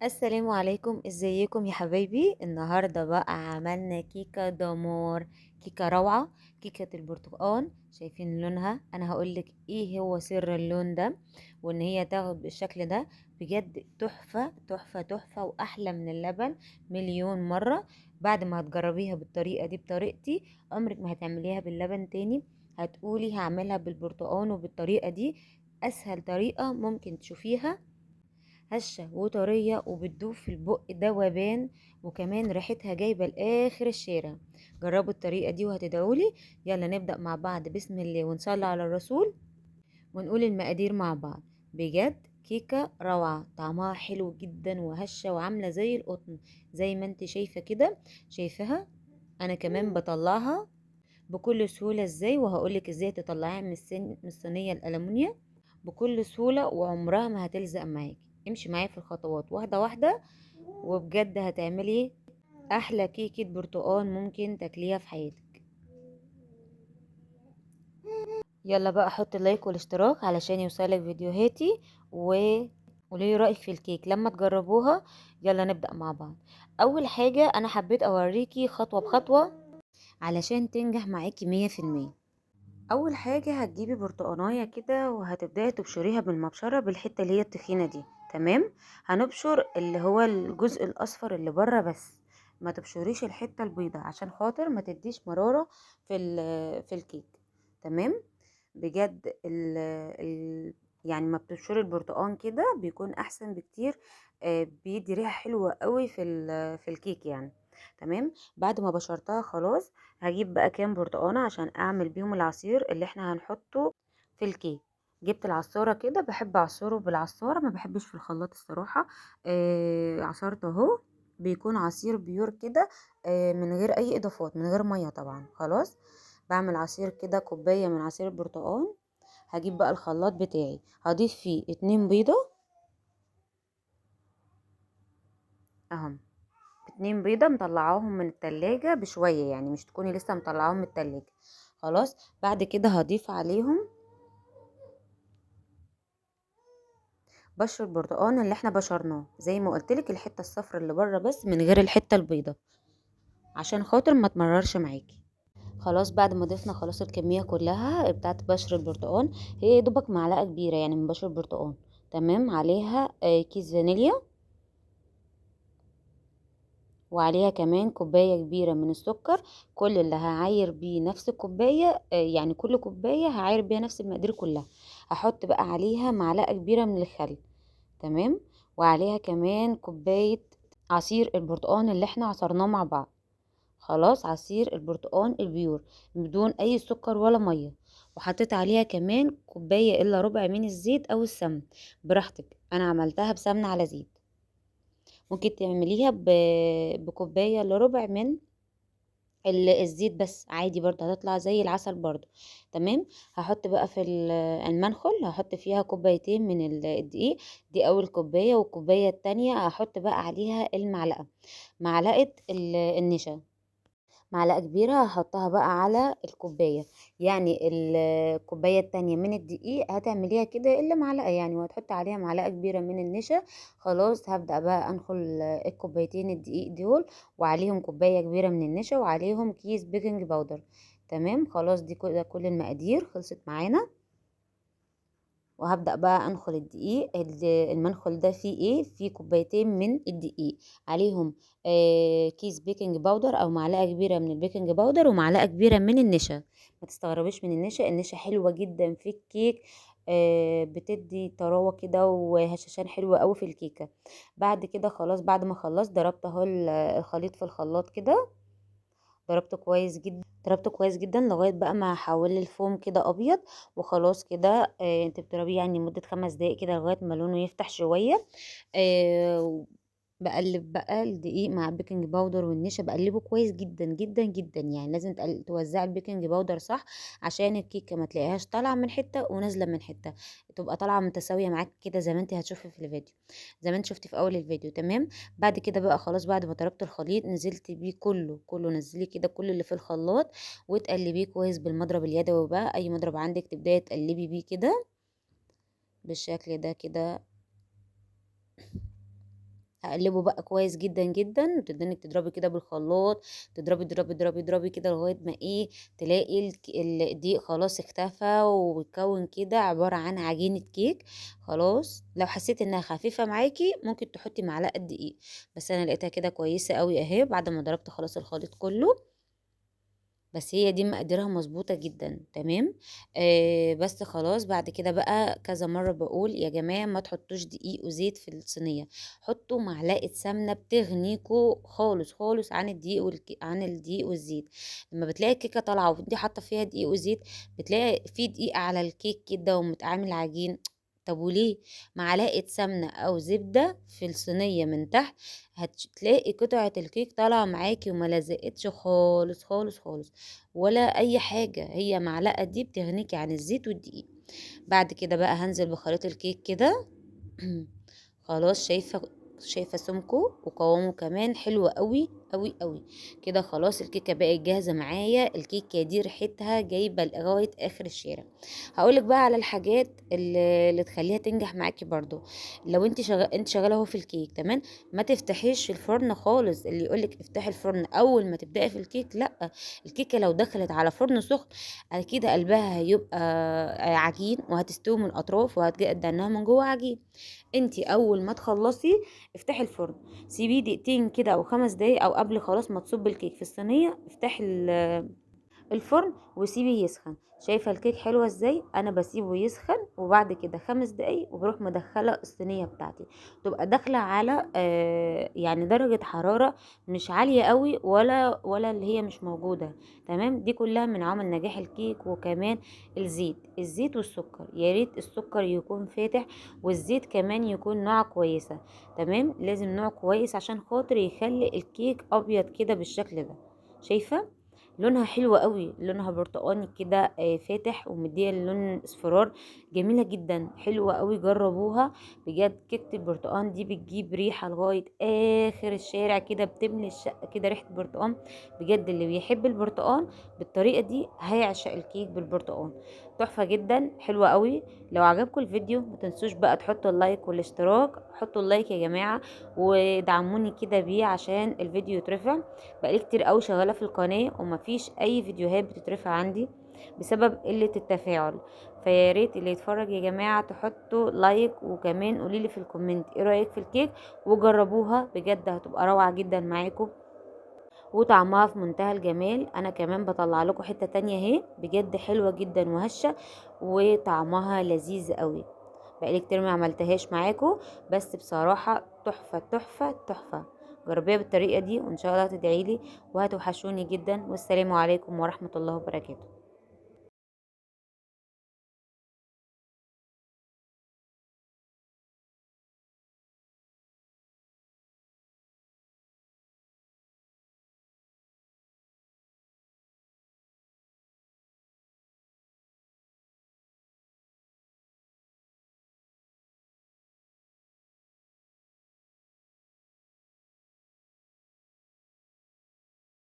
السلام عليكم، ازيكم يا حبايبي؟ النهارده بقى عملنا كيكه دمار. كيكه روعه. كيكه البرتقال، شايفين لونها؟ انا هقولك ايه هو سر اللون ده وان هي تاخد بالشكل ده. بجد تحفه تحفه تحفه واحلى من اللبن مليون مره. بعد ما هتجربيها بالطريقه دي بطريقتي، عمرك ما هتعمليها باللبن تاني. هتقولي هعملها بالبرتقال وبالطريقه دي. اسهل طريقه ممكن تشوفيها، هشة وطرية وبتدوب في البق دوبان، وكمان ريحتها جايبة لآخر الشارع. جربوا الطريقة دي وهتدعولي. يلا نبدأ مع بعض، بسم الله ونصلي على الرسول ونقول المقادير مع بعض. بجد كيكة روعة، طعمها حلو جدا وهشة وعاملة زي القطن، زي ما انت شايفة كده. شايفها؟ انا كمان بطلعها بكل سهولة ازاي، وهقولك ازاي تطلعيها من الصينية الألمونيا بكل سهولة، وعمرها ما هتلزق معاكي. امشي معايا في الخطوات واحدة واحدة، وبجد هتعملي احلى كيكة برتقال ممكن تاكليها في حياتك. يلا بقى حط اللايك والاشتراك علشان يوصلك فيديوهاتي وليه رأيك في الكيك لما تجربوها. يلا نبدأ مع بعض. اول حاجة انا حبيت اوريكي خطوة بخطوة علشان تنجح معاكي 100%. اول حاجة هتجيبي برتقانية كده وهتبدأي تبشريها بالمبشرة بالحتة اللي هي التخينة دي. تمام. هنبشر اللي هو الجزء الاصفر اللي بره بس، ما تبشريش الحتة البيضاء عشان خاطر ما تديش مرارة في الكيك. تمام. بجد ال يعني ما بتبشري البرتقان كده بيكون احسن بكتير. بيدي ريحة حلوة قوي في الكيك يعني. تمام. بعد ما بشرتها خلاص، هجيب بقى كام برتقانة عشان اعمل بيهم العصير اللي احنا هنحطه في الكيك. جبت العصارة كده، بحب اعصره بالعصارة، ما بحبش في الخلاط الصراحة. عصرته اهو. بيكون عصير بيور كده، من غير اي اضافات، من غير مية طبعا. خلاص. بعمل عصير كده كوباية من عصير البرتقال. هجيب بقى الخلاط بتاعي، هضيف فيه 2 بيضة اهم. 2 بيضة مطلعاهم من التلاجة بشوية، يعني مش تكوني لسه مطلعاهم من التلاجة. خلاص. بعد كده هضيف عليهم بشر البرتقال اللي احنا بشرناه، زي ما قلتلك الحتة الصفرا اللي بره بس، من غير الحتة البيضة، عشان خاطر ما تمررش معاكي. خلاص. بعد ما ضفنا خلاص الكمية كلها بتاعت بشر البرتقال، هي يا دوبك معلقة كبيرة يعني من بشر البرتقال. تمام. عليها كيس فانيليا، وعليها كمان كوباية كبيرة من السكر. كل اللي هعاير بيه نفس الكوباية، يعني كل كوباية هعاير بيها نفس المقادير كلها. هحط بقى عليها معلقة كبيرة من الخل. تمام. وعليها كمان كوباية عصير البرتقال اللي احنا عصرناه مع بعض. خلاص. عصير البرتقال البيور بدون اي سكر ولا مية. وحطيت عليها كمان كوباية الا ربع من الزيت او السمن، براحتك. انا عملتها بسمنة على زيت. ممكن تعمليها بكوباية الا ربع من الزيت بس، عادي برضه هتطلع زي العسل برضه. تمام. هحط بقى في المنخل، هحط فيها كوبايتين من الدقيق. دي اول كوباية، والكوباية التانية هحط بقى عليها معلقة النشا. معلقة كبيرة هحطها بقى على الكوباية. يعني الكوباية التانية من الدقيق هتعمليها كده الا معلقة يعني، وهتحط عليها معلقة كبيرة من النشا. خلاص. هبدأ بقى انخل الكوبايتين الدقيق دول، وعليهم كوباية كبيرة من النشا، وعليهم كيس بيكنج باودر. تمام. خلاص. دي كل المقادير خلصت معانا. وهبدأ بقى انخل الدقيق. المنخل ده فيه ايه؟ فيه كوبايتين من الدقيق، عليهم كيس بيكنج باودر او معلقة كبيرة من البيكنج باودر، ومعلقة كبيرة من النشا. ما تستغربيش من النشا، النشا حلوة جدا في الكيك. بتدي طراوة كده وهشاشان حلوة قوي في الكيكة. بعد كده خلاص، بعد ما خلصت ضربت اهو الخليط في الخلاط كده. ضربته كويس جدا لغايه بقى ما حول الفوم كده ابيض. وخلاص كده. انت بتضربيه يعني مده 5 دقايق كده لغايه ما لونه يفتح شويه. آه بقلب بقى الدقيق مع البيكنج باودر والنشا، بقلبه كويس جدا جدا جدا. يعني لازم توزعي البيكنج باودر صح، عشان الكيكه ما تلاقيهاش طالعه من حته ونازله من حته، تبقى طالعه متساويه معاك كده زي ما انت هتشوفي في الفيديو، زي ما انت شفتي في اول الفيديو. تمام. بعد كده بقى خلاص، بعد ما ضربت الخليط نزلت بيه كله كله، نزلي كده كل اللي في الخلاط وتقلبيه كويس بالمضرب اليدوي بقى، اي مضرب عندك تبداي تقلبي بيه كده بالشكل ده كده. هقلبه بقى كويس جدا جدا، وتبدأي انك تضربي كده بالخلاط، تضربي ضربي ضربي ضربي كده لغايه ما ايه، تلاقي الدقيق خلاص اختفى وبتكون كده عباره عن عجينه كيك. خلاص لو حسيت انها خفيفه معاكي ممكن تحطي معلقه دقيق، بس انا لقيتها كده كويسه قوي اهي بعد ما ضربت خلاص الخليط كله. بس هي دي مقاديرها مظبوطة جدا تمام. بس خلاص بعد كده بقى كذا مرة بقول يا جماعة ما تحطوش دقيق وزيت في الصينية، حطوا معلقة سمنة بتغنيكوا خالص خالص عن الدقيق عن الدقيق والزيت. لما بتلاقي الكيكة طالعة وانتي حاطة فيها دقيق وزيت، بتلاقي في دقيق على الكيك كده ومتعامل عجين. طب وليه؟ معلقة سمنة أو زبدة في الصينية من تحت، هتلاقي قطعة الكيك طالعة معاكي وما لزقتش خالص خالص خالص ولا اي حاجة. هي معلقة دي بتغنيكي عن الزيت والدقيق. بعد كده بقى هنزل بخليط الكيك كده. خلاص شايفه سمكه وقوامه كمان حلو قوي قوي قوي. كده خلاص الكيكه بقت جاهزه معايا. الكيكه دي ريحتها جايبه لغايه اخر الشارع. هقولك بقى على الحاجات اللي تخليها تنجح معاكي برضو. لو انت شغاله اهو في الكيك تمام، ما تفتحيش الفرن خالص. اللي يقولك افتحي الفرن اول ما تبداي في الكيك، لا. الكيكه لو دخلت على فرن سخن اكيد قلبها هيبقى عجين وهتستوي من الاطراف وهتدنها من جوه عجين. انتي اول ما تخلصي افتحي الفرن، سيبيه دقيقتين كده او 5 دقايق او قبل خلاص ما تصبي الكيك في الصينيه. افتحي الفرن وسيبيه يسخن. شايفه الكيك حلوه ازاي؟ انا بسيبه يسخن وبعد كده 5 دقايق وبروح مدخله الصينيه بتاعتي، تبقى داخله على يعني درجه حراره مش عاليه قوي ولا اللي هي مش موجوده. تمام، دي كلها من عوامل نجاح الكيك. وكمان الزيت والسكر، يا ريت السكر يكون فاتح والزيت كمان يكون نوع كويسه. تمام، لازم نوع كويس عشان خاطر يخلي الكيك ابيض كده بالشكل ده. شايفه لونها حلو قوي، لونها برتقاني كده فاتح ومديه اللون اصفرار، جميله جدا حلوه قوي. جربوها بجد. كيكه البرتقان دي بتجيب ريحه لغايه اخر الشارع كده، بتملي الشقه كده ريحه برتقان. بجد اللي بيحب البرتقان بالطريقه دي هيعشق الكيك بالبرتقان. تحفه جدا حلوه قوي. لو عجبكم الفيديو ما تنسوش بقى تحطوا اللايك والاشتراك. حطوا اللايك يا جماعه ودعموني كده بيه عشان الفيديو يترفع. بقالي كتير قوي شغاله في القناه ومفيش اي فيديوهات بتترفع عندي بسبب قله التفاعل. فيا ريت اللي يتفرج يا جماعه تحطوا لايك، وكمان قوليلي في الكومنت ايه رايك في الكيك، وجربوها بجد هتبقى روعه جدا معاكم وطعمها في منتهى الجمال. انا كمان بطلع لكم حته تانية اهي بجد حلوه جدا وهشه وطعمها لذيذ قوي. بقالي كتير ما عملتهاش معاكم بس بصراحه تحفه تحفه تحفه. جربيها بالطريقه دي وان شاء الله تدعيلي وهتوحشوني جدا. والسلام عليكم ورحمه الله وبركاته.